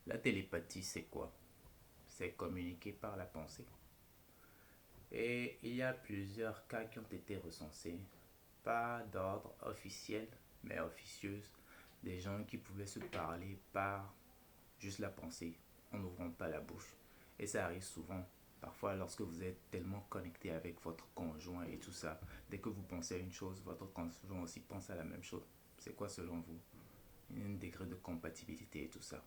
La télépathie, c'est quoi? C'est communiquer par la pensée. Et il y a plusieurs cas qui ont été recensés, pas d'ordre officiel, mais officieuse, des gens qui pouvaient se parler par juste la pensée, en n'ouvrant pas la bouche. Et ça arrive souvent, parfois lorsque vous êtes tellement connecté avec votre conjoint et tout ça, dès que vous pensez à une chose, votre conjoint aussi pense à la même chose. C'est quoi selon vous? Un degré de compatibilité et tout ça.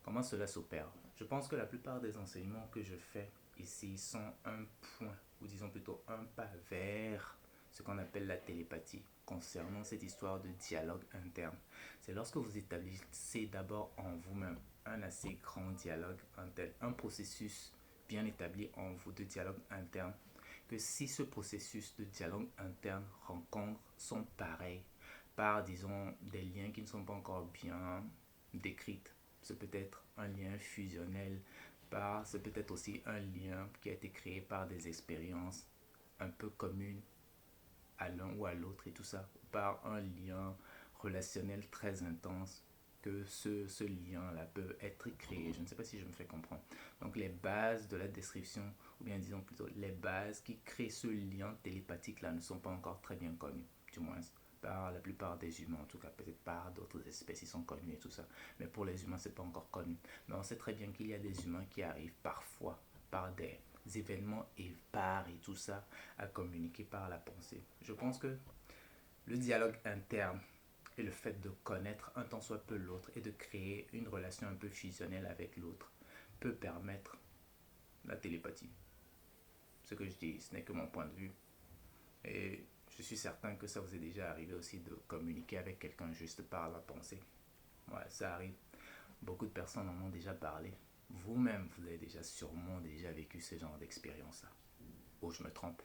Comment cela s'opère? Je pense que la plupart des enseignements que je fais ici sont un point, ou disons plutôt un pas vers ce qu'on appelle la télépathie concernant cette histoire de dialogue interne. C'est lorsque vous établissez d'abord en vous-même un assez grand dialogue interne, un processus bien établi en vous de dialogue interne, que si ce processus de dialogue interne rencontre son pareil par, disons, des liens qui ne sont pas encore bien décrits, c'est peut-être un lien fusionnel, c'est peut-être aussi un lien qui a été créé par des expériences un peu communes à l'un ou à l'autre et tout ça, par un lien relationnel très intense, que ce lien-là peut être créé. Je ne sais pas si je me fais comprendre. Donc les bases de la description, ou bien disons plutôt les bases qui créent ce lien télépathique-là ne sont pas encore très bien connues, du moins par la plupart des humains, en tout cas peut-être par d'autres espèces, ils sont connus et tout ça. Mais pour les humains, c'est pas encore connu. Mais on sait très bien qu'il y a des humains qui arrivent parfois par des événements épars et tout ça à communiquer par la pensée. Je pense que le dialogue interne et le fait de connaître un tant soit peu l'autre et de créer une relation un peu fusionnelle avec l'autre peut permettre la télépathie. Ce que je dis, ce n'est que mon point de vue. Et je suis certain que ça vous est déjà arrivé aussi de communiquer avec quelqu'un juste par la pensée. Ouais, ça arrive. Beaucoup de personnes en ont déjà parlé. Vous-même, vous avez déjà sûrement déjà vécu ce genre d'expérience-là. Ou je me trompe?